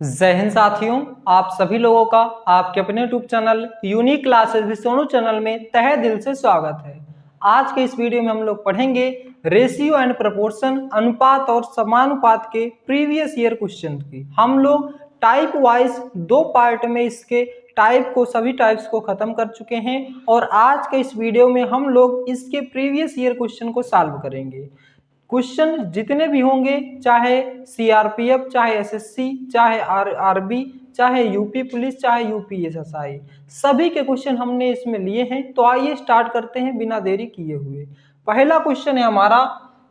जय हिंद साथियों, आप सभी लोगों का आपके अपने YouTube channel unique classes with Sonu channel में तहे दिल से स्वागत है। आज के इस वीडियो में हम लोग पढ़ेंगे रेशियो एंड प्रपोर्शन, अनुपात और समानुपात के प्रीवियस ईयर क्वेश्चन की। हम लोग टाइप वाइज दो पार्ट में इसके सभी टाइप्स को खत्म कर चुके हैं और आज के इस वीडियो में हम लोग इसके प्रीवियस ईयर क्वेश्चन को सॉल्व करेंगे। क्वेश्चन जितने भी होंगे, चाहे सीआरपीएफ, चाहे एसएससी, चाहे आरबी, चाहे यूपी पुलिस, चाहे यूपी एसएसआई, सभी के क्वेश्चन हमने इसमें लिए हैं। तो आइए स्टार्ट करते हैं बिना देरी किए हुए। पहला क्वेश्चन है हमारा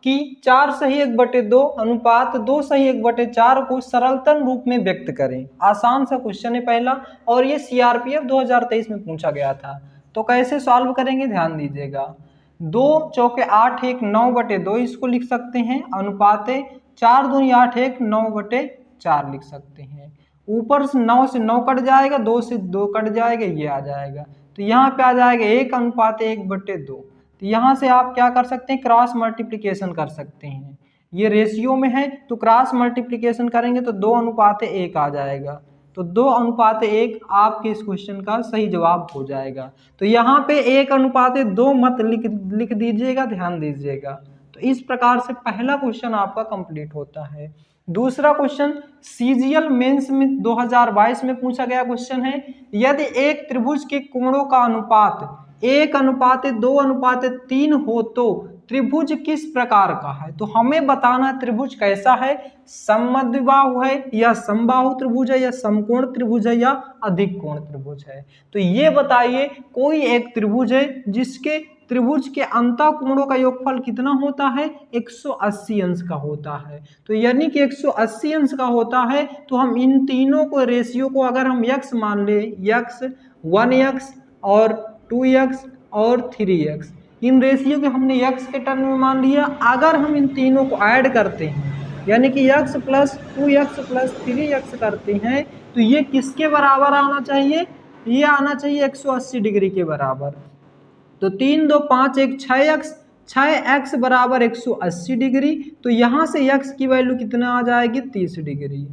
कि 4/1/2 अनुपात 2/1/4 को सरलतम रूप में व्यक्त करें। आसान सा क्वेश्चन है पहला, और ये सीआरपीएफ 2023 में पूछा गया था। तो कैसे सॉल्व करेंगे ध्यान दीजिएगा। 2 चौके 8 1 9/2 इसको लिख सकते हैं। अनुपाते 4 दूनी 8 1 9/4 लिख सकते हैं। ऊपर से 9 से 9 कट जाएगा, 2 से 2 कट जाएगा, ये आ जाएगा। तो यहाँ पे आ जाएगा 1:1/2। तो यहाँ से आप क्या कर सकते हैं, क्रॉस मल्टीप्लिकेशन कर सकते हैं। ये रेशियो में है तो क्रॉस मल्टीप्लिकेशन करेंगे तो 2:1 आ जाएगा। तो 2:1 आपके इस क्वेश्चन का सही जवाब हो जाएगा। तो यहाँ पे 1:2 मत लिख दीजिएगा, ध्यान दीजिएगा। तो इस प्रकार से पहला क्वेश्चन आपका कंप्लीट होता है। दूसरा क्वेश्चन सीजीएल मेंस में 2022 में पूछा गया क्वेश्चन है, यदि एक त्रिभुज के कोणों का अनुपात 1:2:3 हो तो त्रिभुज किस प्रकार का है। तो हमें बताना त्रिभुज कैसा है, समद्विबाहु है या समबाहु त्रिभुज है या समकोण त्रिभुज है या अधिक कोण त्रिभुज है। तो ये बताइए कोई एक त्रिभुज है जिसके त्रिभुज के अंतःकोणों का योगफल कितना होता है, 180 अंश का होता है। तो यानी कि 180 अंश का होता है। तो हम इन तीनों को रेशियो को अगर हम x मान ले, x 1x और 2x और 3x, इन रेशियो के हमने x के टर्म में मान लिया। अगर हम इन तीनों को ऐड करते हैं यानी कि x + 2x + 3x करते हैं तो ये किसके बराबर आना चाहिए, ये आना चाहिए 180 डिग्री के बराबर। तो 3 2 5 1 6x बराबर 180 डिग्री। तो यहाँ से x की वैल्यू कितना आ जाएगी, 30 डिग्री।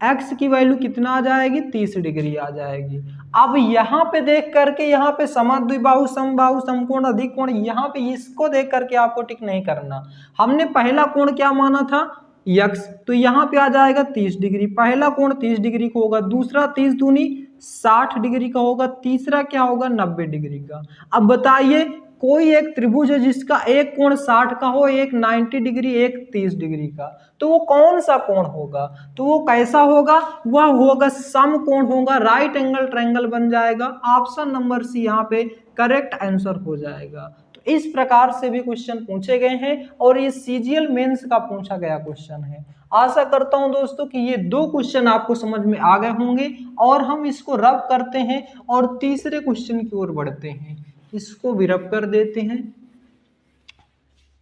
x की वैल्यू कितना आ जाएगी, 30 डिग्री आ जाएगी। अब यहाँ पे देख करके, यहाँ पे समद्विबाहु, समबाहु, समकोण, अधिक कोण, यहाँ पे इसको देख करके आपको टिक नहीं करना। हमने पहला कोण क्या माना था, x, तो यहाँ पे आ जाएगा 30 डिग्री। पहला कोण 30 डिग्री का होगा, दूसरा 30 दूनी 60 डिग्री का होगा, तीसरा क्या होगा, 90 डिग्री का। अब बताइए कोई एक त्रिभुज है जिसका एक कोण 60 का हो, एक 90 डिग्री, एक 30 डिग्री का, तो वो कौन सा कोण होगा, तो वो कैसा होगा, वह होगा समकोण होगा, राइट एंगल ट्रायंगल बन जाएगा। ऑप्शन नंबर सी यहाँ पे करेक्ट आंसर हो जाएगा। तो इस प्रकार से भी क्वेश्चन पूछे गए हैं और ये सीजीएल मेंस का पूछा गया क्वेश्चन है। आशा करता हूं दोस्तों कि ये दो क्वेश्चन आपको समझ में आ गए होंगे और हम इसको रब करते हैं और तीसरे क्वेश्चन की ओर बढ़ते हैं। इसको भी रब कर देते हैं,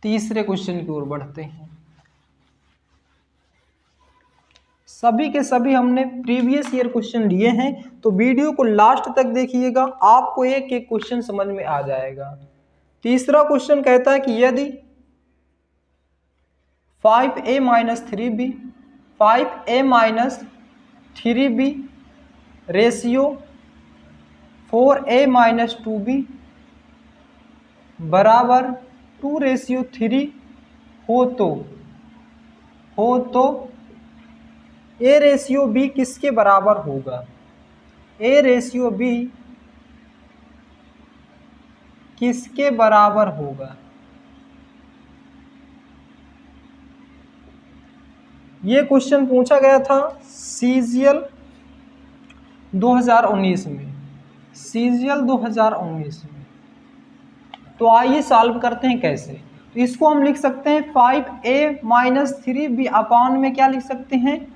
तीसरे क्वेश्चन की ओर बढ़ते हैं। सभी के सभी हमने प्रीवियस ईयर क्वेश्चन लिए हैं, तो वीडियो को लास्ट तक देखिएगा, आपको एक एक क्वेश्चन समझ में आ जाएगा। तीसरा क्वेश्चन कहता है कि यदि 5a-3b 5a-3b रेशियो 4a-2b बराबर 2:3 हो तो a रेशियो b किसके बराबर होगा, a रेशियो b किसके बराबर होगा। ये क्वेश्चन पूछा गया था सीजीएल 2019 में, सीजीएल 2019 में। तो आइए सॉल्व करते हैं कैसे। तो इसको हम लिख सकते हैं 5a-3b अपान में क्या लिख सकते हैं,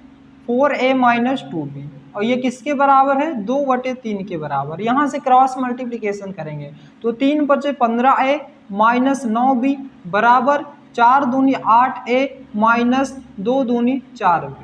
4a-2b, और ये किसके बराबर है, 2/3 के बराबर। यहाँ से क्रॉस मल्टीप्लिकेशन करेंगे तो 3 बचे 15a -9b बराबर 4 दूनी 8a -2 दूनी 4b।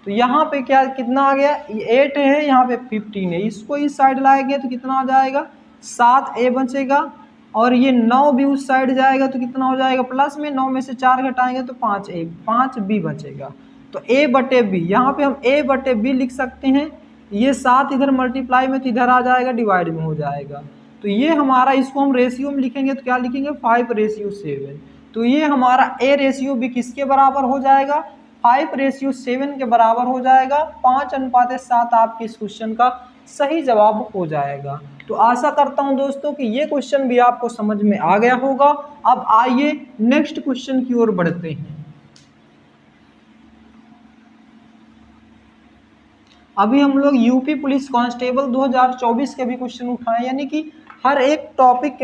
तो यहाँ पे क्या कितना आ गया, 8 है, यहाँ पे 15 है, इसको इस साइड लाएंगे तो कितना आ जाएगा, 7a बचेगा, और ये 9 भी उस साइड जाएगा तो कितना हो जाएगा, प्लस में 9 में से 4 घटाएंगे तो 5b बचेगा। तो a बटे बी, यहाँ पे हम a बटे बी लिख सकते हैं। ये 7 इधर मल्टीप्लाई में तो इधर आ जाएगा, डिवाइड में हो जाएगा। तो ये हमारा, इसको हम रेशियो में लिखेंगे तो क्या लिखेंगे 5:7। तो ये हमारा a रेशियो बी किसके बराबर हो जाएगा 5:7 के बराबर हो जाएगा। 5:7 आपके इस क्वेश्चन का सही जवाब हो जाएगा। तो आशा करता हूं दोस्तों कि ये क्वेश्चन भी आपको समझ में आ गया होगा। अब आइए नेक्स्ट क्वेश्चन की ओर बढ़ते हैं। अभी हम लोग यूपी पुलिस कांस्टेबल 2024 के भी क्वेश्चन उठाए, यानी कि हर एक टॉपिक,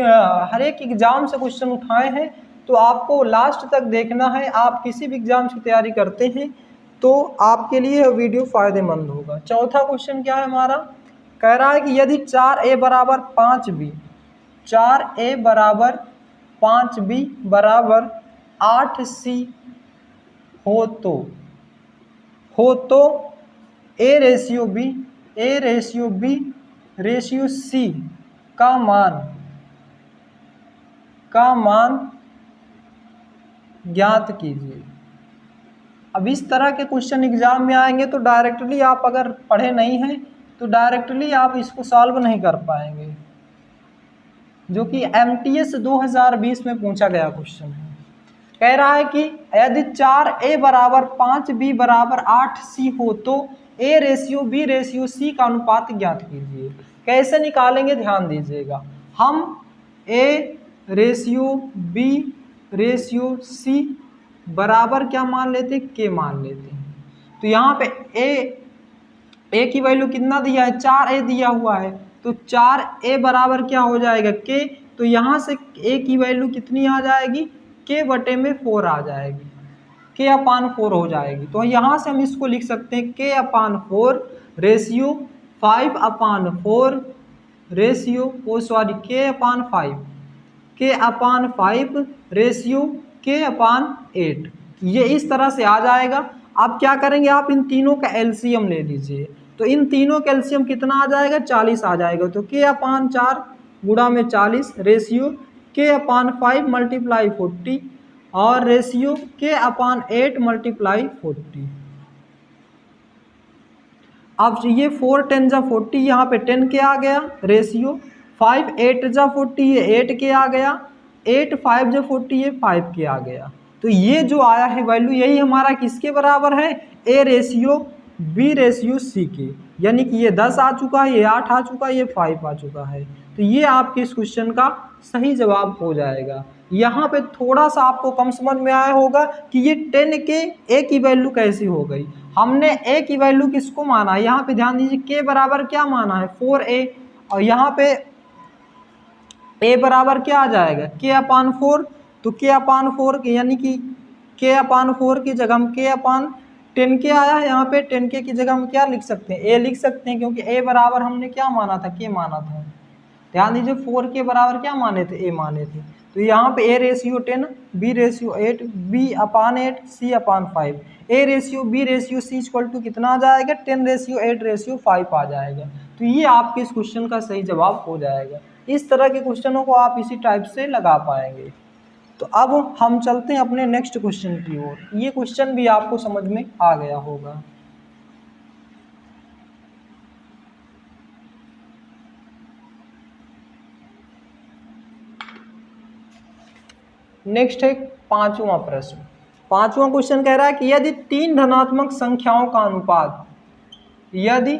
हर एक एग्जाम से क्वेश्चन उठाए हैं। तो आपको लास्ट तक देखना है। आप किसी भी एग्जाम की तैयारी करते हैं तो आपके लिए वीडियो फायदेमंद होगा। चौथा क्वेश्चन क्या है हमारा, कह रहा है कि यदि 4a बराबर 5b, 4a बराबर 5b बराबर 8c हो तो a ratio b ratio c का मान ज्ञात कीजिए। अब इस तरह के क्वेश्चन एग्जाम में आएंगे तो डायरेक्टली आप अगर पढ़े नहीं हैं तो डायरेक्टली आप इसको सॉल्व नहीं कर पाएंगे, जो कि MTS 2020 में पूछा गया क्वेश्चन है। कह रहा है कि यदि 4a बराबर 5b बराबर 8c हो तो a ratio b ratio c का अनुपात ज्ञात कीजिए। कैसे निकालेंगे ध्यान दीजिएगा। हम a ratio b ratio c बराबर क्या मान लेते हैं, k मान लेते हैं। तो यहाँ पे a की वैल्यू कितना दिया है 4a दिया हुआ है, तो 4a बराबर क्या हो जाएगा k। तो यहाँ से a की वैल्यू कितनी आ जाएगी k बटे में 4 आ जाएगी, k/4 हो जाएगी। तो यहाँ से हम इसको लिख सकते हैं k/4 ratio 5/4 ratio k/5 ratio k/8। ये इस तरह से आ जाएगा। अब क्या करेंगे, आप इन तीनों का एलसीएम ले लीजिए। तो इन तीनों का एलसीएम कितना आ जाएगा 40 आ जाएगा। तो k/4 गुणा में 40 रेशियो k/5 मल्टीप्लाई 40 और रेशियो k/8 मल्टीप्लाई 40। अब ये 4 10 जा 40, यहाँ पे 10 के आ गया रेशियो 5 8 जा 40, ये 8 के आ गया 8 5 जा 40, ये 5 के आ गया। तो ये जो आया है वैल्यू, यही हमारा किसके बराबर है a ratio b ratio c के, यानी कि ये 10 आ चुका है, ये 8 आ चुका है, ये 5 आ चुका है। तो ये आपके इस क्वेश्चन का सही जवाब हो जाएगा। यहाँ पे थोड़ा सा आपको कम समझ में आया होगा कि ये 10 के a की वैल्यू कैसी हो गई। हमने a की वैल्यू किसको माना है, यहाँ पे ध्यान दीजिए k बराबर क्या माना है 4a, और यहाँ पे a बराबर क्या आ जाएगा k/4। तो k/4 के, यानी कि k/4 की जगह हम k/10 के आया है, यहाँ पे 10 की जगह हम क्या लिख सकते हैं a लिख सकते हैं, क्योंकि a बराबर हमने क्या माना था k माना था। ध्यान दीजिए 4 के बराबर क्या माने थे a माने थे। तो यहाँ पे a ratio 10 b ratio 8 b/8 c/5, a ratio b ratio c equal to कितना आ जाएगा 10 रेशियो 8 रेशियो 5 आ जाएगा। तो ये आपके इस क्वेश्चन का सही जवाब हो जाएगा। इस तरह के क्वेश्चनों को आप इसी टाइप से लगा पाएंगे। तो अब हम चलते हैं अपने नेक्स्ट क्वेश्चन की ओर। ये क्वेश्चन भी आपको समझ में आ गया होगा। नेक्स्ट है 5वां प्रश्न। 5वां क्वेश्चन कह रहा है कि यदि 3 धनात्मक संख्याओं का अनुपात, यदि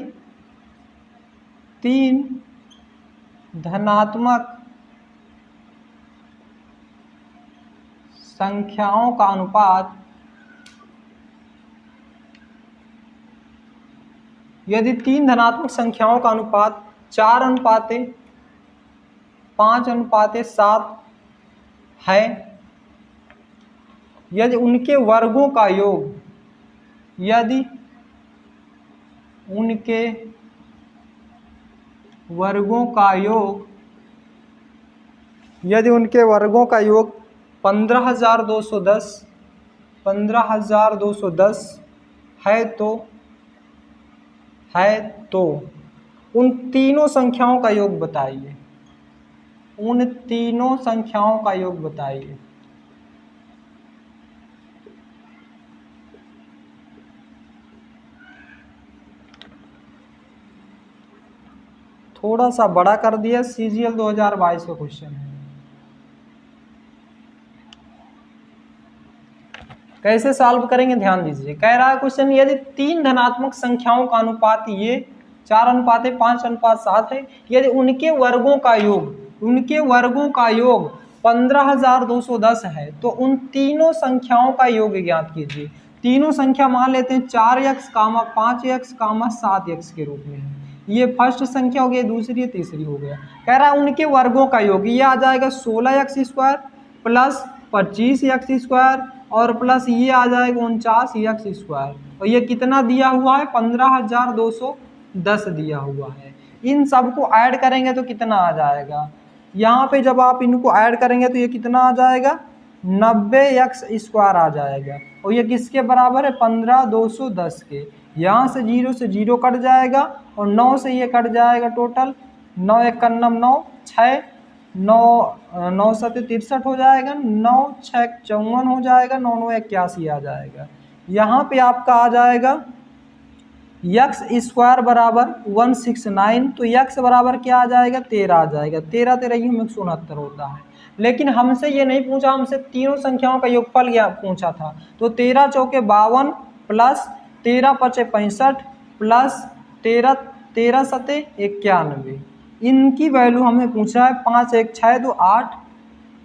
3 धनात्मक संख्याओं का अनुपात, यदि 3 धनात्मक संख्याओं का अनुपात 4:5:7 है, यदि उनके वर्गों का योग, यदि उनके वर्गों का योग, यदि उनके वर्गों का योग 15,210 है तो उन तीनों संख्याओं का योग बताइए। उन तीनों संख्याओं का योग बताइए। थोड़ा सा बड़ा कर दिया, सीजीएल 2022 का क्वेश्चन है। कैसे सॉल्व करेंगे ध्यान दीजिए। कह रहा है क्वेश्चन, यदि 3 धनात्मक संख्याओं का अनुपात ये 4:5:7 है, यदि उनके वर्गों का योग 15,210 है, तो उन तीनों संख्याओं का योग ज्ञात कीजिए। तीनों संख्या मान लेते हैं 4x, 5x, 7x के रूप में है। ये फर्स्ट संख्या हो गई, दूसरी तीसरी हो गया। कह रहा है उनके वर्गों का योग, ये आ जाएगा 16x² प्लस 25x² और प्लस ये आ जाएगा 49x²। और ये कितना दिया हुआ है? 15,210 दिया हुआ है। इन सबको ऐड करेंगे तो कितना आ जाएगा? यहाँ पे जब आप इनको ऐड करेंगे तो ये कितना आ जाएगा? 90x² आ जाएगा। और ये किसके बराबर है? 15,210 के। यहाँ से 0 कट जाएगा और 9 से ये कट जाएगा टोटल। 9 1 9 6 9 7 63 हो जाएगा, 9 6 54 हो जाएगा, 9 9 81 आ जाएगा। यहाँ पे आपका आ जाएगा x² बराबर 169, तो x बराबर क्या आ जाएगा? 13 आ जाएगा। 13 13 ही 169 होता है। लेकिन हमसे ये नहीं पूछा, हमसे तीनों संख्याओं का योगफल क्या पूछा था। तो 13 चौके 52 प्लस 13 पचे 65 प्लस 13 सते 91, इनकी वैल्यू हमें पूछा है। 5 1 6 2 8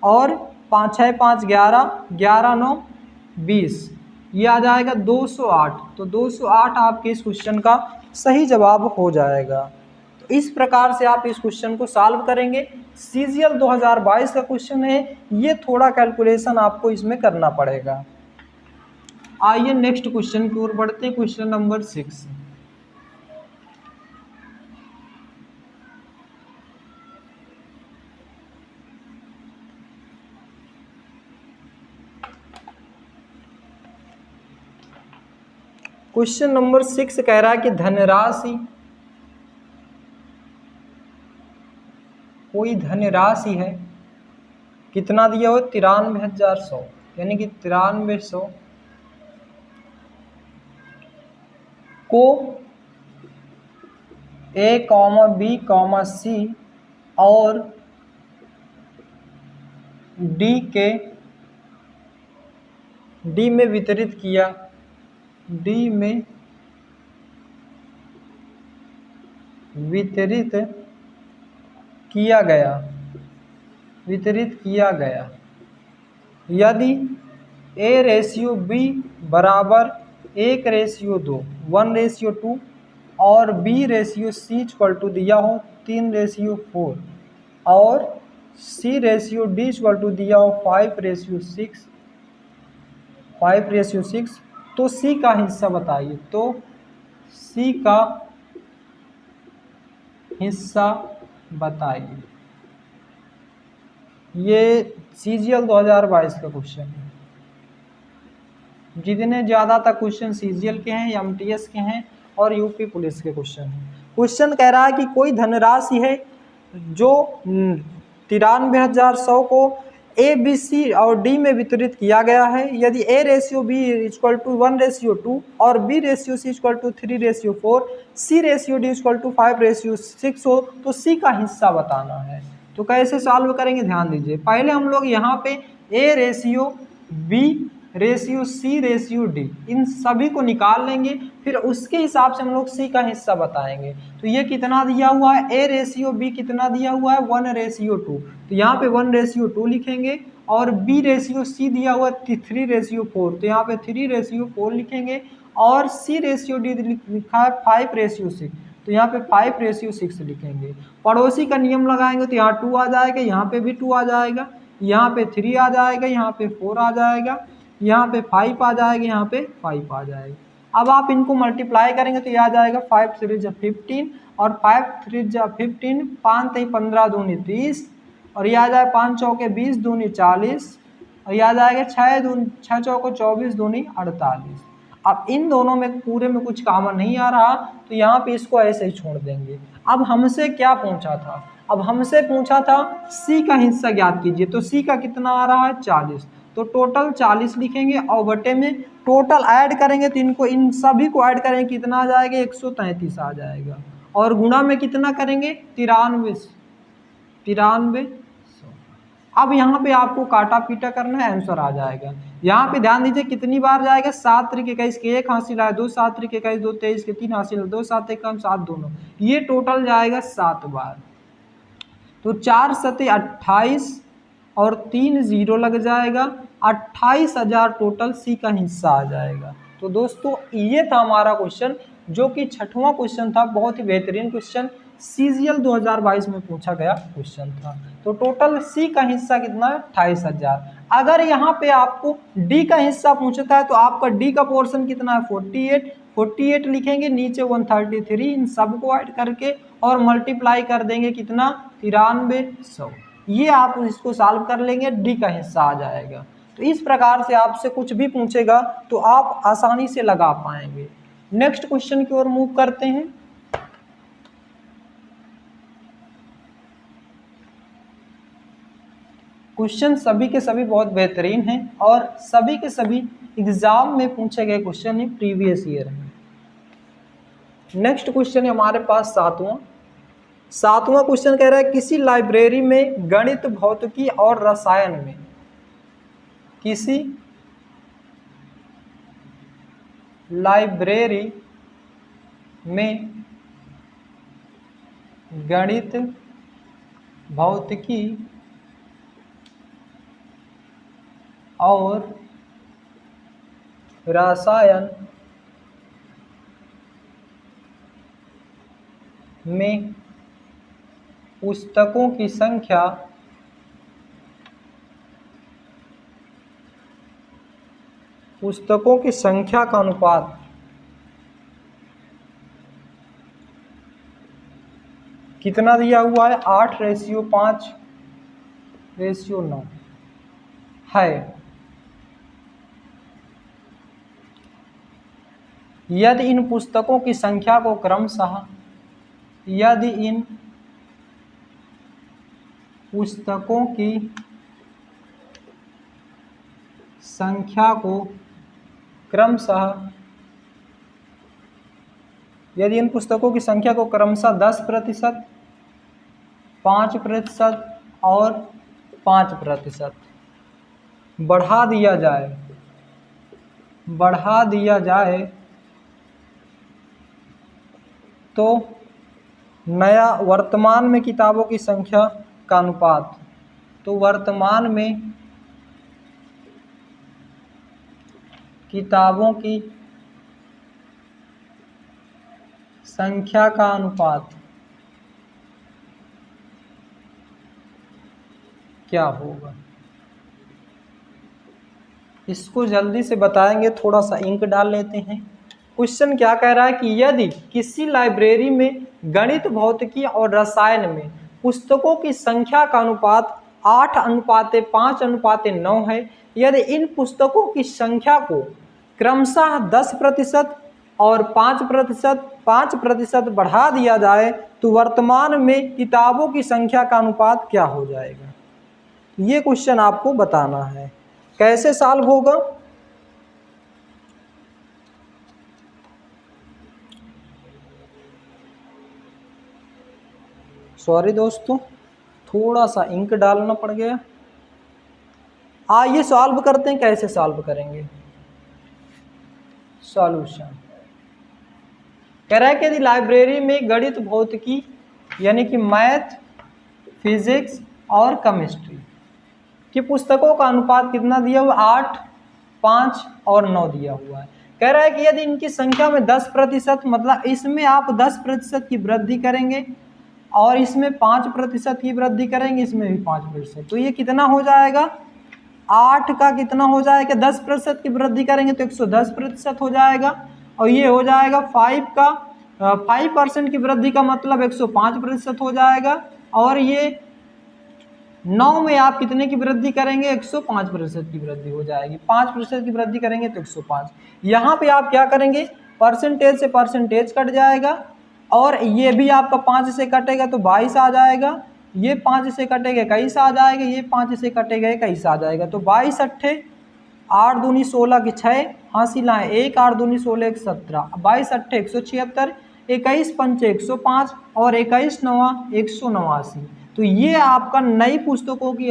और 5 6 5 11 11 9 20, ये आ जाएगा 208। तो 208 आपके इस क्वेश्चन का सही जवाब हो जाएगा। तो इस प्रकार से आप इस क्वेश्चन को सॉल्व करेंगे। सीजीएल 2022 का क्वेश्चन है, ये थोड़ा कैलकुलेशन आपको इसमें करना पड़ेगा। आइए नेक्स्ट क्वेश्चन की ओर बढ़ते हैं। Question number 6। क्वेश्चन नंबर 6 कह रहा है कि धनराशि, कोई धनराशि है, कितना दिया हो? 93,100, यानी कि 9300 को A, B, C और D में वितरित किया। D में वितरित किया गया यदि A/B बराबर 1/2 1/2 और B/C इक्वल टू दिया हो 3/4 और C/D इक्वल टू दिया हो 5/6, तो C का हिस्सा बताइए। तो C का हिस्सा बताइए। ये सीजीएल 2022 का क्वेश्चन है। जितने ज़्यादातर क्वेश्चन सीजीएल के हैं, एमटीएस के हैं और यूपी पुलिस के क्वेश्चन हैं। क्वेश्चन कह रहा है कि कोई धनराशि है जो 93,100 को A, B, C और D में वितरित किया गया है। यदि A/B इक्वल टू 1/2 और B/C equal to 3/4, C/D equal to 5/6 हो, तो C का हिस्सा बताना है। तो कैसे सॉल्व करेंगे ध्यान दीजिए। पहले हम लोग यहाँ पे A/B/C/D इन सभी को निकाल लेंगे, फिर उसके हिसाब से हम लोग C का हिस्सा बताएंगे। तो ये कितना दिया हुआ है? A/B कितना दिया हुआ है? 1/2। तो यहाँ पे 1/2 लिखेंगे और B/C दिया हुआ है 3/4, तो यहाँ पे 3/4 लिखेंगे और C/D लिखा है 5/6, तो यहाँ पे 5/6 लिखेंगे। पड़ोसी का नियम लगाएंगे तो यहाँ 2 आ जाएगा, यहाँ पे भी 2 आ जाएगा, यहाँ पे 3 आ जाएगा, यहाँ पे 4 आ जाएगा, यहाँ पे 5 आ जाएगा, यहाँ पे 5 आ जाएगा। अब आप इनको मल्टीप्लाई करेंगे तो ये आ जाएगा 5 3 जा 15 और 5 3 जा 15, 5 3 15 दूनी 30 और ये आ जाएगा 5 चौके 20 दूनी 40 और ये आ जाएगा 6 चौको 24 दूनी 48। अब इन दोनों में पूरे में कुछ कॉमन नहीं आ रहा, तो यहाँ पे इसको ऐसे ही छोड़ देंगे। अब हमसे क्या पूछा था? अब हमसे पूछा था C का हिस्सा ज्ञात कीजिए। तो C का कितना आ रहा है? 40, तो टोटल 40 लिखेंगे और बटे में टोटल ऐड करेंगे तो इन सभी को ऐड करेंगे कितना आ जाएगा? 133 आ जाएगा। और गुणा में कितना करेंगे 93। अब यहाँ पे आपको काटा पीटा करना है, आंसर आ जाएगा। यहाँ पे ध्यान दीजिए कितनी बार जाएगा, 7 त्रिक 21 के 1 हासिल आया, 2 7 त्रिक 21 2 23 के 3 हासिल, 2 7 1 7 दोनों, ये टोटल जाएगा 7 बार। तो 4 सते 28 और 3 0 लग जाएगा, 28,000 टोटल सी का हिस्सा आ जाएगा। तो दोस्तों ये था हमारा क्वेश्चन, जो कि 6वां क्वेश्चन था, बहुत ही बेहतरीन क्वेश्चन, CGL 2022 में पूछा गया क्वेश्चन था। तो टोटल सी का हिस्सा कितना है 28,000। अगर यहाँ पे आपको डी का हिस्सा पूछता है तो आपका डी का पोर्शन कितना है 48 लिखेंगे, नीचे 133, इन सबको ऐड करके और मल्टीप्लाई कर देंगे कितना 9300। ये आप इसको सॉल्व कर लेंगे, डी का हिस्सा आ जाएगा। तो इस प्रकार से आपसे कुछ भी पूछेगा तो आप आसानी से लगा पाएंगे। नेक्स्ट क्वेश्चन की ओर मूव करते हैं। क्वेश्चन सभी के सभी बहुत बेहतरीन हैं और सभी के सभी एग्जाम में पूछे गए क्वेश्चन है, प्रीवियस ईयर में। नेक्स्ट क्वेश्चन है हमारे पास 7वां क्वेश्चन कह रहा है किसी लाइब्रेरी में गणित, भौतिकी और रसायन में, किसी लाइब्रेरी में गणित, भौतिकी और रसायन में पुस्तकों की संख्या का अनुपात कितना दिया हुआ है 8:5:9 है। यदि इन पुस्तकों की संख्या को क्रमशः यदि इन पुस्तकों की संख्या को क्रमशः 10%, 5% और 5% बढ़ा दिया जाए तो नया वर्तमान में किताबों की संख्या का अनुपात, तो वर्तमान में किताबों की संख्या का अनुपात क्या होगा। इसको जल्दी से बताएंगे, थोड़ा सा इंक डाल लेते हैं। क्वेश्चन क्या कह रहा है कि यदि किसी लाइब्रेरी में गणित, भौतिकी और रसायन में पुस्तकों की संख्या का अनुपात 8:5:9 है, यदि इन पुस्तकों की संख्या को क्रमशः 10% और 5% बढ़ा दिया जाए तो वर्तमान में किताबों की संख्या का अनुपात क्या हो जाएगा। ये क्वेश्चन आपको बताना है। कैसे सॉल्व होगा, सॉरी दोस्तों थोड़ा सा इंक डालना पड़ गया। आइए सॉल्व करते हैं। कैसे सॉल्व करेंगे, सॉल्यूशन कह रहा है कि यदि लाइब्रेरी में गणित, भौतिकी यानी कि मैथ, फिजिक्स और केमिस्ट्री की पुस्तकों का अनुपात कितना दिया हुआ 8, 5 और 9 दिया हुआ है। कह रहा है कि यदि इनकी संख्या में 10%, मतलब इसमें आप 10% की वृद्धि करेंगे और इसमें 5% की वृद्धि करेंगे, इसमें भी 5%, तो ये कितना हो जाएगा 8 का कितना हो जाएगा 10% की वृद्धि करेंगे तो 110% हो जाएगा। और ये हो जाएगा 5% की वृद्धि का मतलब 105% हो जाएगा। और ये 9 में आप कितने की वृद्धि करेंगे 105% की वृद्धि हो जाएगी। 5% की वृद्धि करेंगे तो 105। यहाँ पे आप क्या करेंगे, परसेंटेज से परसेंटेज कट जाएगा और ये भी आपका 5 से कटेगा तो 22 आ जाएगा, ये 5 से कटेगा 21 आ जाएगा, ये 5 से कटेगा 21 आ जाएगा। तो 22 8 8 दूनी 16 की 6 हासिल आए 1, 8 दूनी 16 1 17, 22 8 176, 21 पंचे 105 और 21 नवा 189। तो ये आपका नई पुस्तकों की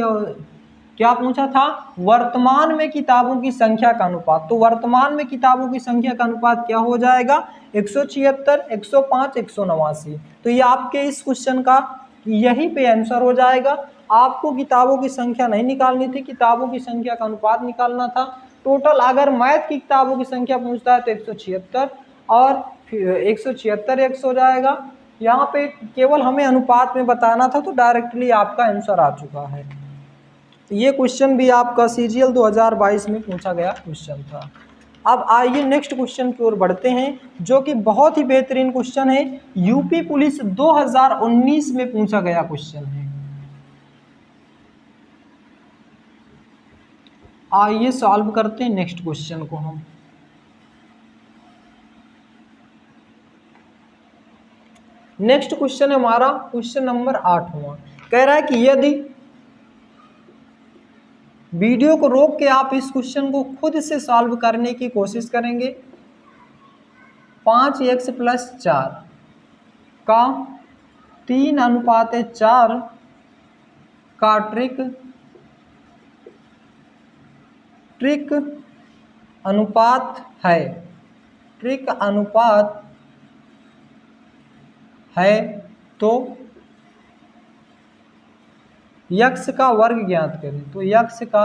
क्या पूछा था, वर्तमान में किताबों की संख्या का अनुपात। तो वर्तमान में किताबों की संख्या का अनुपात क्या हो जाएगा, 176, 105, 189। तो ये आपके इस क्वेश्चन का यही पे आंसर हो जाएगा। आपको किताबों की संख्या नहीं निकालनी थी, किताबों की संख्या का अनुपात निकालना था। टोटल अगर मैथ की किताबों की संख्या पूछता है तो 176 और 176 एक्स हो जाएगा। यहाँ पे केवल हमें अनुपात में बताना था, तो डायरेक्टली आपका आंसर आ चुका है। ये क्वेश्चन भी आपका सीजीएल 2022 में पूछा गया क्वेश्चन था। अब आइए नेक्स्ट क्वेश्चन की ओर बढ़ते हैं, जो कि बहुत ही बेहतरीन क्वेश्चन है, यूपी पुलिस 2019 में पूछा गया क्वेश्चन है। आइए सॉल्व करते हैं नेक्स्ट क्वेश्चन को हम। नेक्स्ट क्वेश्चन है हमारा क्वेश्चन नंबर 8वां। कह रहा है कि यदि वीडियो को रोक के आप इस क्वेश्चन को खुद से सॉल्व करने की कोशिश करेंगे, 5x + 4 का 3:4 का ट्रिक अनुपात है, ट्रिक अनुपात है, तो यक्स का वर्ग ज्ञात करें। तो यक्स का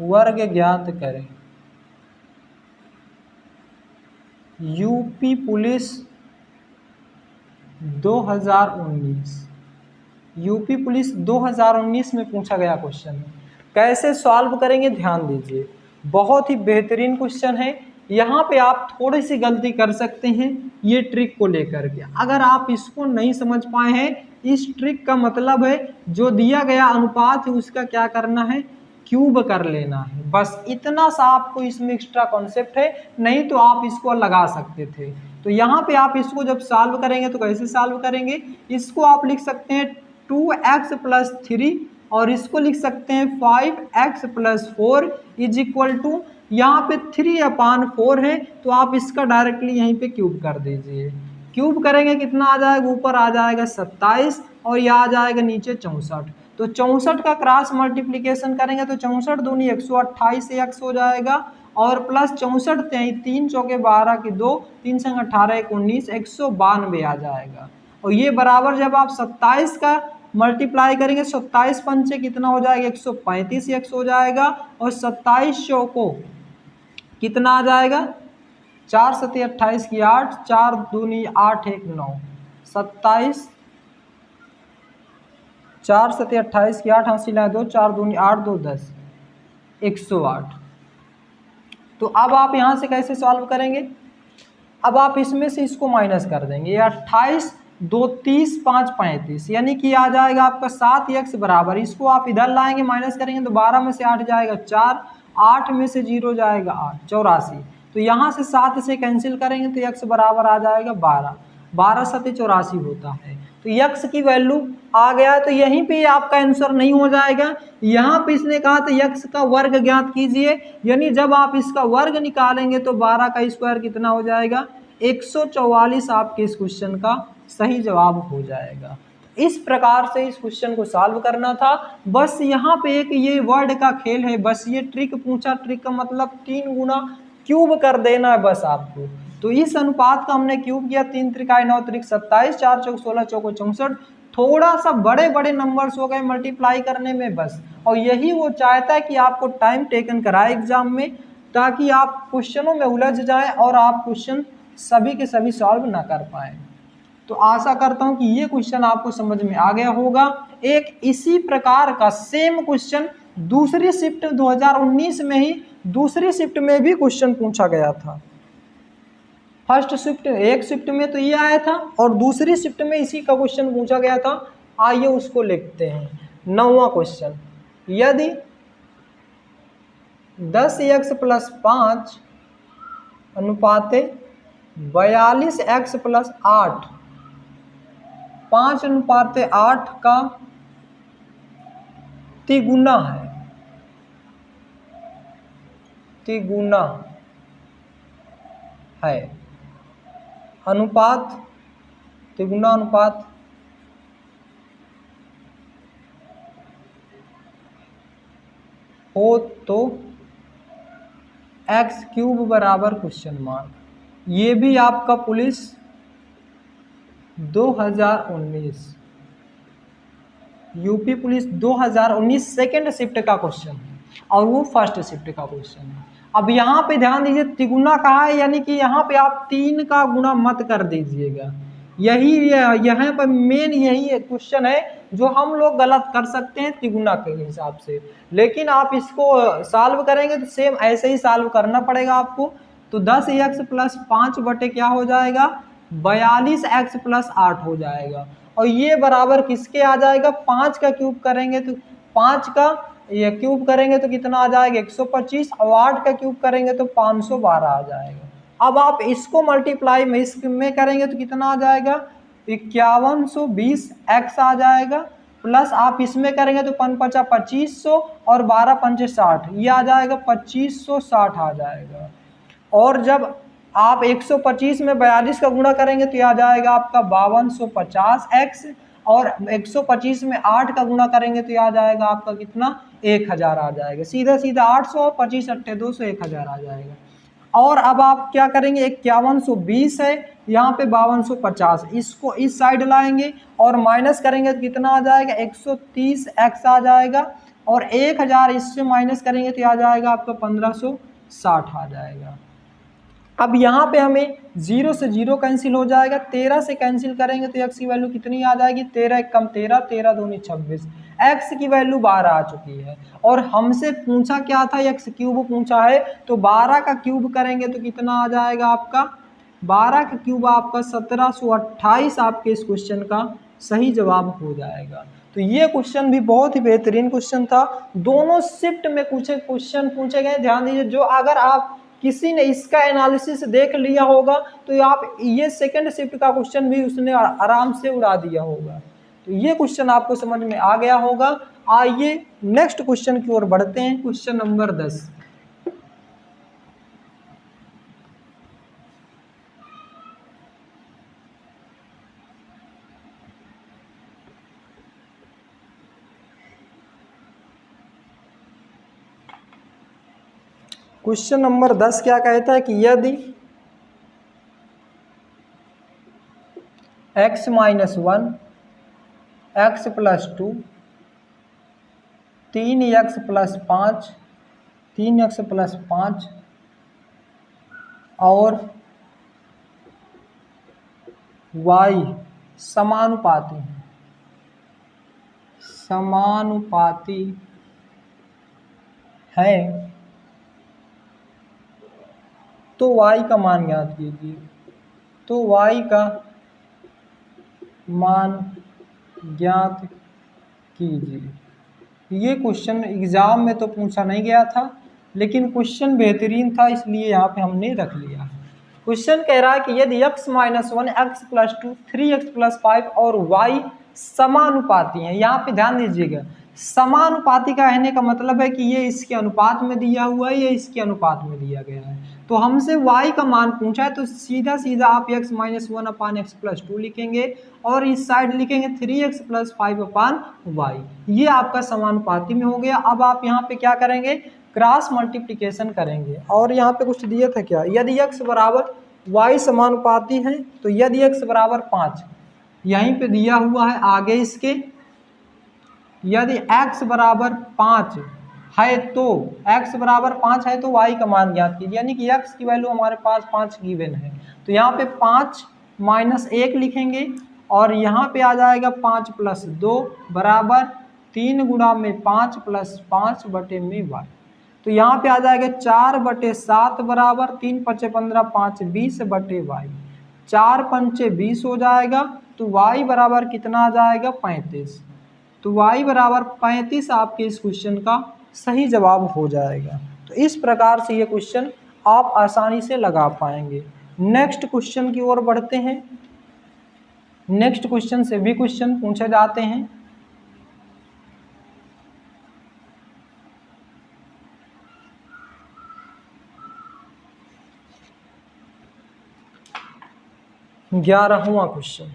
वर्ग ज्ञात करें। यूपी पुलिस 2019, यूपी पुलिस 2019 में पूछा गया क्वेश्चन है। कैसे सॉल्व करेंगे ध्यान दीजिए, बहुत ही बेहतरीन क्वेश्चन है। यहाँ पे आप थोड़ी सी गलती कर सकते हैं ये ट्रिक को लेकर के। अगर आप इसको नहीं समझ पाए हैं, इस ट्रिक का मतलब है जो दिया गया अनुपात है उसका क्या करना है, क्यूब कर लेना है। बस इतना सा आपको इसमें एक्स्ट्रा कॉन्सेप्ट है, नहीं तो आप इसको लगा सकते थे। तो यहाँ पे आप इसको जब सॉल्व करेंगे तो कैसे सॉल्व करेंगे, इसको आप लिख सकते हैं 2x + 3 और इसको लिख सकते हैं 5x + 4 = यहाँ पे 3/4 है, तो आप इसका डायरेक्टली यहीं पे क्यूब कर दीजिए। क्यूब करेंगे कितना आ जाएगा, ऊपर आ जाएगा 27 और यह आ जाएगा नीचे 64। तो 64 का क्रॉस मल्टीप्लिकेशन करेंगे तो 64 दूनी 128 x हो जाएगा और प्लस 64 3 चौके 12 की 2, 3 संग 18 1 19, 192 आ जाएगा। और ये बराबर जब आप 27 का मल्टीप्लाई करेंगे, 27 पंचे कितना हो जाएगा, 135 x हो जाएगा और 27 चौको कितना आ जाएगा, 4 7 28 की 8, 4 दूनी 8 1 9, 27 4 7 28 की 8, हासिल है 2, 4 दूनी 8 2 10, 108। तो अब आप यहाँ से कैसे सॉल्व करेंगे, अब आप इसमें से इसको माइनस कर देंगे। ये 28 2 30 5 35 यानी कि आ जाएगा आपका 7x बराबर, इसको आप इधर लाएंगे माइनस करेंगे तो 12 में से 8 जाएगा 4, 8 में से 0 जाएगा 8, 84। तो यहाँ से 7 से कैंसिल करेंगे तो x बराबर आ जाएगा 12, 12 7 84 होता है। तो x की वैल्यू आ गया, तो यहीं पे आपका आंसर नहीं हो जाएगा। यहाँ पे इसने कहा था x का वर्ग ज्ञात कीजिए, यानी जब आप इसका वर्ग निकालेंगे तो 12 का स्क्वायर कितना हो जाएगा, 144 आपके इस क्वेश्चन का सही जवाब हो जाएगा। इस प्रकार से इस क्वेश्चन को सॉल्व करना था। बस यहाँ पे एक ये वर्ड का खेल है, बस ये ट्रिक पूछा, ट्रिक का मतलब 3 गुना क्यूब कर देना है बस आपको। तो इस अनुपात का हमने क्यूब किया, 3 त्रिकाई 9 त्रिक 27, 4 चौक 16 चौको 64। थोड़ा सा बड़े बड़े नंबर्स हो गए मल्टीप्लाई करने में बस, और यही वो चाहता है कि आपको टाइम टेकन कराए एग्जाम में, ताकि आप क्वेश्चनों में उलझ जाएं और आप क्वेश्चन सभी के सभी सॉल्व ना कर पाए। तो आशा करता हूं कि ये क्वेश्चन आपको समझ में आ गया होगा। एक इसी प्रकार का सेम क्वेश्चन दूसरी शिफ्ट 2019 में ही दूसरी शिफ्ट में भी क्वेश्चन पूछा गया था। फर्स्ट शिफ्ट एक शिफ्ट में तो ये आया था और दूसरी शिफ्ट में इसी का क्वेश्चन पूछा गया था। आइए उसको लिखते हैं। 9वां क्वेश्चन, यदि 10x + 5 अनुपाते 42x + 8 5:8 का तिगुना है, तिगुना है, अनुपात, तिगुना अनुपात हो तो एक्स क्यूब बराबर क्वेश्चन मार्क। ये भी आपका police 2019 UP police 2019 second shift का क्वेश्चन है और वो फर्स्ट शिफ्ट का क्वेश्चन है। अब यहाँ पे ध्यान दीजिए, तिगुना कहा है, यानी कि यहाँ पे आप 3 का गुणा मत कर दीजिएगा। यहाँ पर मेन यही क्वेश्चन है जो हम लोग गलत कर सकते हैं तिगुना के हिसाब से, लेकिन आप इसको सॉल्व करेंगे तो सेम ऐसे ही सॉल्व करना पड़ेगा आपको। तो 10x + 5 बटे क्या हो जाएगा, 42x + 8 हो जाएगा। और ये बराबर किसके आ जाएगा, 5 का क्यूब करेंगे तो 5 का ये क्यूब करेंगे तो कितना आ जाएगा 125, और 8 का क्यूब करेंगे तो 512 आ जाएगा। अब आप इसको मल्टीप्लाई में इसमें करेंगे तो कितना आ जाएगा 5120 x आ जाएगा, प्लस आप इसमें करेंगे तो 5 × 2500 और 12 × 5 = 60, ये आ जाएगा 2560 आ जाएगा। और जब आप 125 में 42 का गुणा करेंगे तो यह आ जाएगा आपका 5250x, और 125 में 8 का गुणा करेंगे तो यह आ जाएगा आपका कितना 1000 आ जाएगा। सीधा सीधा 800 और 25 × 200 1000 आ जाएगा। और अब आप क्या करेंगे, 5120 है, यहाँ पे 5250, इसको इस साइड लाएंगे और माइनस करेंगे तो कितना आ जाएगा 130x आ जाएगा, और 1000 इससे माइनस करेंगे तो आ जाएगा आपका 1560 आ जाएगा। अब यहाँ पे हमें 0 से 0 कैंसिल हो जाएगा, 13 से कैंसिल करेंगे तो x की वैल्यू कितनी आ जाएगी 13 × 1 = 13, 13 × 2 = 26, x की वैल्यू 12 आ चुकी है। और हमसे पूछा क्या था, x क्यूब पूछा है, तो 12 का क्यूब करेंगे तो कितना आ जाएगा आपका 12 का क्यूब आपका 1728 आपके इस क्वेश्चन का सही जवाब हो जाएगा। तो ये क्वेश्चन भी बहुत ही बेहतरीन क्वेश्चन था, दोनों शिफ्ट में कुछ क्वेश्चन पूछे गए। ध्यान दीजिए, जो अगर आप किसी ने इसका एनालिसिस देख लिया होगा तो आप ये सेकंड शिफ्ट का क्वेश्चन भी उसने आराम से उड़ा दिया होगा। तो ये क्वेश्चन आपको समझ में आ गया होगा। आइए नेक्स्ट क्वेश्चन की ओर बढ़ते हैं, क्वेश्चन नंबर 10। क्वेश्चन नंबर 10 क्या कहता है कि यदि x - 1 x + 2 3x + 5 3x + 5 और y समानुपाती है तो y का मान ज्ञात कीजिए। तो y का मान ज्ञात कीजिए। ये क्वेश्चन एग्जाम में तो पूछा नहीं गया था, लेकिन क्वेश्चन बेहतरीन था, इसलिए यहाँ पे हमने रख लिया। क्वेश्चन कह रहा है कि यदि x - 1 x + 2 3x + 5 और y समानुपाती हैं। यहाँ पे ध्यान दीजिएगा, समानुपाती का कहने का मतलब है कि ये इसके अनुपात में दिया हुआ है, ये इसके अनुपात में दिया गया है। तो हमसे y का मान पूछा है, तो सीधा सीधा आप x - 1 x + 2 लिखेंगे और इस साइड लिखेंगे 3x + 5/y। ये आपका समानुपाती में हो गया। अब आप यहाँ पे क्या करेंगे, क्रॉस मल्टीप्लिकेशन करेंगे। और यहाँ पे कुछ दिया था क्या, यदि x बराबर y समानुपाती है तो यदि x बराबर 5, यहीं पे दिया हुआ है आगे इसके, यदि x बराबर 5 है तो x बराबर 5 है तो y का मान ज्ञात कीजिए। यानी कि x की वैल्यू हमारे पास 5 गिवन है, तो यहाँ पे 5 - 1 लिखेंगे और यहाँ पे आ जाएगा 5 + 2 बराबर 3 × 5 + 5 बटे में y। तो यहाँ पे आ जाएगा 4/7 बराबर 3 × 5 = 15 5 20 बटे y। 4 × 5 = 20 हो जाएगा, तो y बराबर कितना आ जाएगा 35। तो y बराबर 35 आपके इस क्वेश्चन का सही जवाब हो जाएगा। तो इस प्रकार से ये क्वेश्चन आप आसानी से लगा पाएंगे। नेक्स्ट क्वेश्चन की ओर बढ़ते हैं। नेक्स्ट क्वेश्चन से भी क्वेश्चन पूछे जाते हैं। 11वां क्वेश्चन।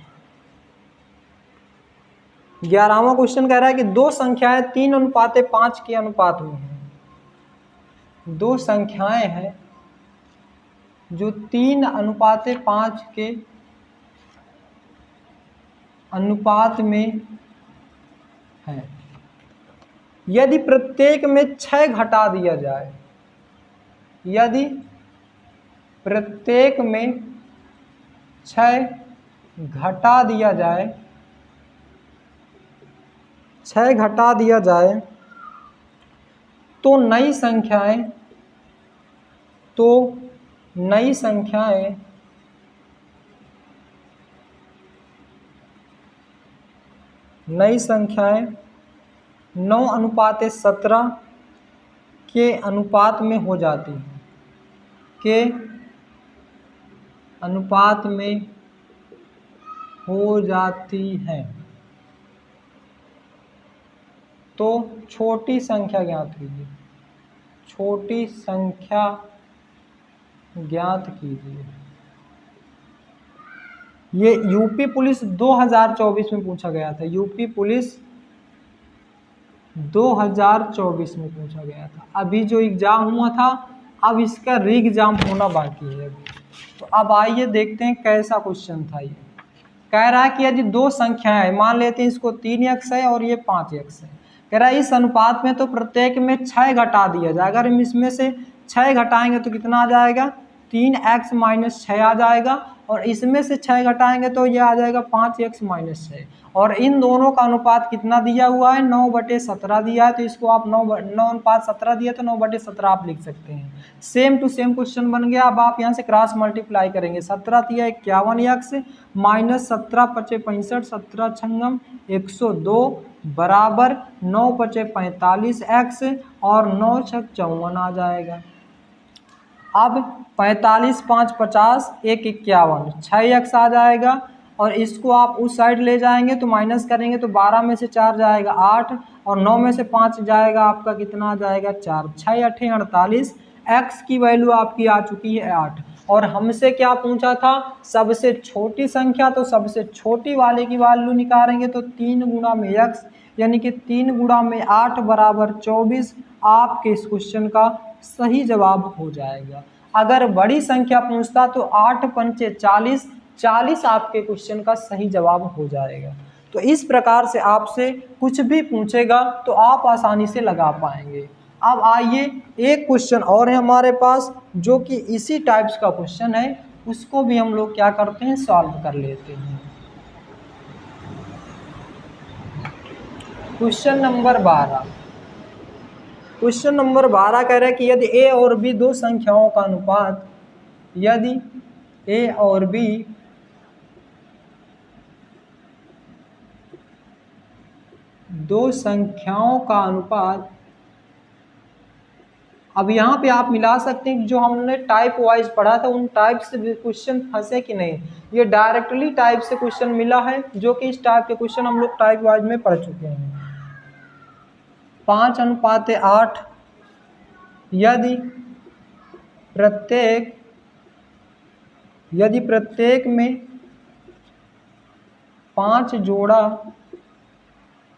11वां क्वेश्चन कह रहा है कि दो संख्याएं 3:5 के अनुपात में हैं। दो संख्याएं हैं जो 3:5 के अनुपात में है। यदि प्रत्येक में 6 घटा दिया जाए, यदि प्रत्येक में 6 घटा दिया जाए, 6 घटा दिया जाए तो नई संख्याएं नई संख्याएं 9:17 के अनुपात में हो जाती हैं, के अनुपात में हो जाती हैं। तो छोटी संख्या ज्ञात कीजिए, छोटी संख्या ज्ञात कीजिए। ये यूपी पुलिस 2024 में पूछा गया था, यूपी पुलिस 2024 में पूछा गया था। अभी जो एग्जाम हुआ था, अब इसका री एग्जाम होना बाकी है अभी। तो अब आइए देखते हैं कैसा क्वेश्चन था। ये कह रहा है कि यदि दो संख्याएं हैं, मान लेते हैं इसको 3x है और ये 5x है। कह रहा है इस अनुपात में तो प्रत्येक में 6 घटा दिया जाए। अगर हम इसमें से 6 घटाएंगे तो कितना आ जाएगा, 3x - 6 आ जाएगा। और इसमें से 6 घटाएंगे तो ये आ जाएगा 5x - 6। और इन दोनों का अनुपात कितना दिया हुआ है, 9/17 दिया है। तो इसको आप 9:17 दिया तो 9/17 आप लिख सकते हैं। सेम टू सेम क्वेश्चन बन गया। अब आप यहाँ से क्रॉस मल्टीप्लाई करेंगे। 17 × 51x - 17 × 5 65, 17 छंगम 102 बराबर 9 × 45x और 9 × 6 54 आ जाएगा। अब 45 × 5 50, 1 51, 6x आ जाएगा। और इसको आप उस साइड ले जाएंगे तो माइनस करेंगे तो 12 में से 4 जाएगा 8 और 9 में से 5 जाएगा आपका कितना आ जाएगा 4। 6 × 8 = 48। x की वैल्यू आपकी आ चुकी है 8। और हमसे क्या पूछा था, सबसे छोटी संख्या। तो सबसे छोटी वाले की वैल्यू निकालेंगे तो 3 × x यानी कि 3 × 8 बराबर 24 आपके इस क्वेश्चन का सही जवाब हो जाएगा। अगर बड़ी संख्या पूछता तो 8 × 5 = 40, 40 आपके क्वेश्चन का सही जवाब हो जाएगा। तो इस प्रकार से आपसे कुछ भी पूछेगा तो आप आसानी से लगा पाएंगे। अब आइए एक क्वेश्चन और है हमारे पास जो कि इसी टाइप्स का क्वेश्चन है, उसको भी हम लोग क्या करते हैं, सॉल्व कर लेते हैं। Question number 12। क्वेश्चन नंबर 12 कह रहा है कि यदि a और b दो संख्याओं का अनुपात, यदि a और b दो संख्याओं का अनुपात। अब यहाँ पे आप मिला सकते हैं जो हमने टाइप वाइज पढ़ा था उन टाइप से क्वेश्चन फंसे कि नहीं। ये डायरेक्टली टाइप से क्वेश्चन मिला है, जो कि इस टाइप के क्वेश्चन हम लोग टाइप वाइज में पढ़ चुके हैं। 5:8 यदि प्रत्येक में 5 जोड़ा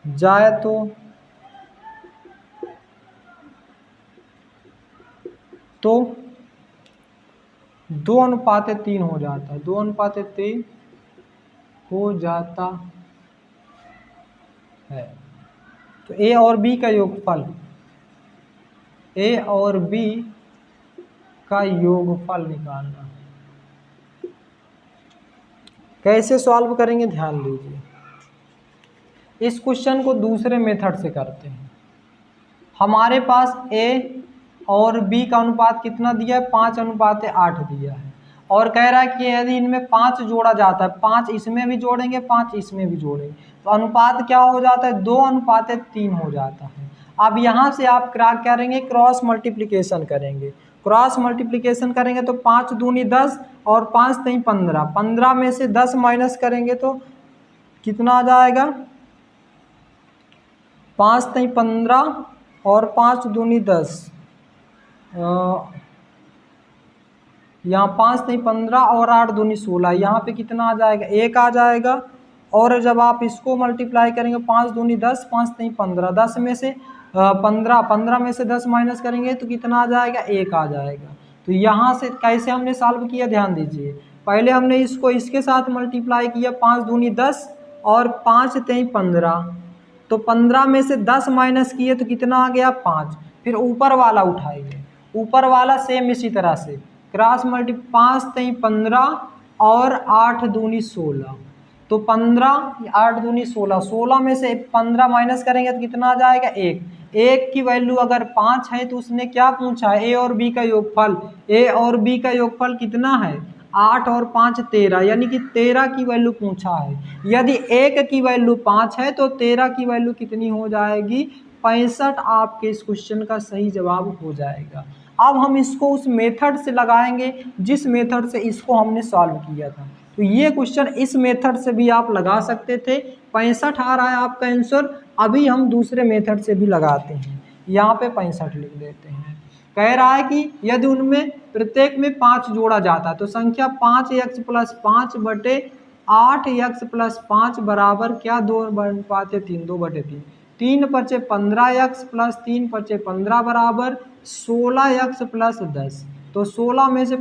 जाए तो तो 2:3 हो जाता है, 2:3 हो जाता है। तो a और b का योगफल, a और b का योगफल निकालना। कैसे सॉल्व करेंगे ध्यान दीजिए। इस क्वेश्चन को दूसरे मेथड से करते हैं। हमारे पास a और b का अनुपात कितना दिया है, 5:8 दिया है। और कह रहा है कि यदि इनमें 5 जोड़ा जाता है, 5 इसमें भी जोड़ेंगे 5 इसमें भी जोड़ेंगे तो अनुपात क्या हो जाता है, 2:3 हो जाता है। अब यहाँ से आप क्या करेंगे, क्रॉस मल्टीप्लिकेशन करेंगे। क्रॉस मल्टीप्लिकेशन करेंगे तो 5 दूनी 10 और 5 3 15, 15 में से 10 माइनस करेंगे तो कितना आ जाएगा, 5 3 15 और 5 दूनी 10, यहाँ 5 नहीं 15 और 8 दूनी 16, यहाँ पे कितना आ जाएगा 1 आ जाएगा। और जब आप इसको मल्टीप्लाई करेंगे 5 दूनी 10, 5 नहीं 15, 10 में से 15 में से 10 माइनस करेंगे तो कितना आ जाएगा 1 आ जाएगा। तो यहाँ से कैसे हमने सॉल्व किया ध्यान दीजिए, पहले हमने इसको इसके साथ मल्टीप्लाई किया 5 दूनी 10 और 5 तेई 15, तो 15 में से 10 माइनस किए तो कितना आ गया 5। फिर ऊपर वाला उठाएंगे, ऊपर वाला सेम इसी तरह से क्रॉस मल्टी 5 तेई 15 और 8 दूनी 16, तो 15 8 दूनी 16, 16 में से 15 माइनस करेंगे तो कितना आ जाएगा 1। 1 की वैल्यू अगर 5 है तो उसने क्या पूछा है ए और बी का योगफल, ए और बी का योगफल कितना है 8 और 5 13, यानी कि 13 की वैल्यू पूछा है। यदि 1 की वैल्यू 5 है तो 13 की वैल्यू कितनी हो जाएगी 65, आपके इस क्वेश्चन का सही जवाब हो जाएगा। अब हम इसको उस मेथड से लगाएंगे जिस मेथड से इसको हमने सॉल्व किया था। तो ये क्वेश्चन इस मेथड से भी आप लगा सकते थे, 65 आ रहा है आपका आंसर। अभी हम दूसरे मेथड से भी लगाते हैं, यहाँ पे 65 लिख देते हैं। कह रहा है कि यदि उनमें प्रत्येक में 5 जोड़ा जाता तो संख्या 5x + 5 बटे 8x + 5 बराबर क्या 2 बन पाते 3, 2/3, 3 × 15x + 3 × 15 बराबर 16x + 10। तो 16 में से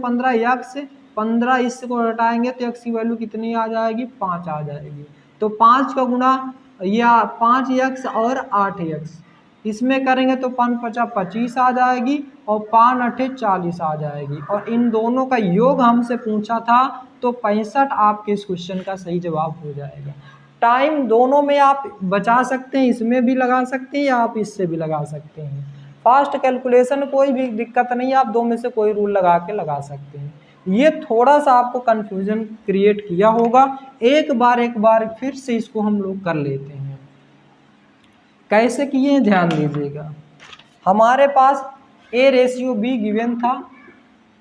15 इसको हटाएंगे तो x की वैल्यू कितनी आ जाएगी 5 आ जाएगी। तो 5 का गुणा या 5x और 8x इसमें करेंगे तो 5 × 5 = 25 आ जाएगी और 5 × 8 = 40 आ जाएगी। और इन दोनों का योग हमसे पूछा था, तो 65 आपके इस क्वेश्चन का सही जवाब हो जाएगा। टाइम दोनों में आप बचा सकते हैं, इसमें भी लगा सकते हैं या आप इससे भी लगा सकते हैं। फास्ट कैलकुलेशन कोई भी दिक्कत नहीं है, आप दो में से कोई रूल लगा के लगा सकते हैं। ये थोड़ा सा आपको कन्फ्यूजन क्रिएट किया होगा, एक बार फिर से इसको हम लोग कर लेते हैं। कैसे किए हैं ध्यान दीजिएगा। हमारे पास A/B गिवन था,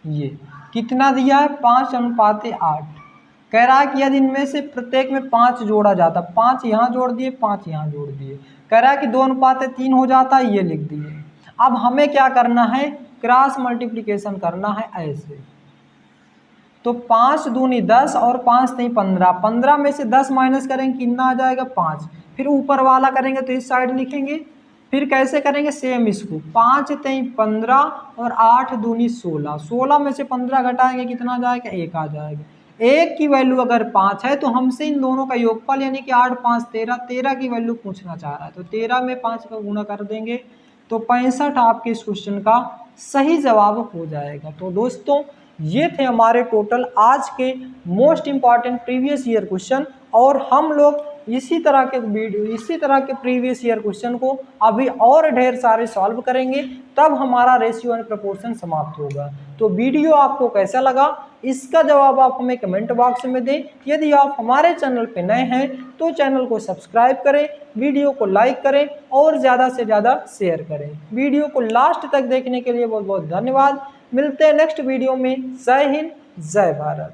ये कितना दिया है 5:8। कह रहा है कि यदि इनमें से प्रत्येक में 5 जोड़ा जाता, 5 यहाँ जोड़ दिए 5 यहाँ जोड़ दिए, कह रहा है कि 2:3 हो जाता, ये लिख दिए। अब हमें क्या करना है, क्रॉस मल्टीप्लिकेशन करना है ऐसे। तो 5 दूनी 10 और 5 तेई 15, 15 में से 10 माइनस करेंगे कितना आ जाएगा 5। फिर ऊपर वाला करेंगे तो इस साइड लिखेंगे। फिर कैसे करेंगे सेम इसको, 5 तेई 15 और 8 दूनी 16, 16 में से 15 घटाएंगे कितना आ जाएगा 1 आ जाएगा। 1 की वैल्यू अगर 5 है तो हमसे इन दोनों का योगफल यानी कि 8 5 13, 13 की वैल्यू पूछना चाह रहा है, तो 13 में 5 का गुणा कर देंगे तो 65 आपके इस क्वेश्चन का सही जवाब हो जाएगा। तो दोस्तों ये थे हमारे टोटल आज के most important previous year question, और हम लोग इसी तरह के प्रीवियस ईयर क्वेश्चन को अभी और ढेर सारे सॉल्व करेंगे, तब हमारा रेशियो एंड प्रोपोर्शन समाप्त होगा। तो वीडियो आपको कैसा लगा इसका जवाब आप हमें कमेंट बॉक्स में दें। यदि आप हमारे चैनल पे नए हैं तो चैनल को सब्सक्राइब करें, वीडियो को लाइक करें और ज़्यादा से ज़्यादा शेयर करें। वीडियो को लास्ट तक देखने के लिए बहुत बहुत धन्यवाद। मिलते हैं नेक्स्ट वीडियो में। जय हिंद, जय भारत।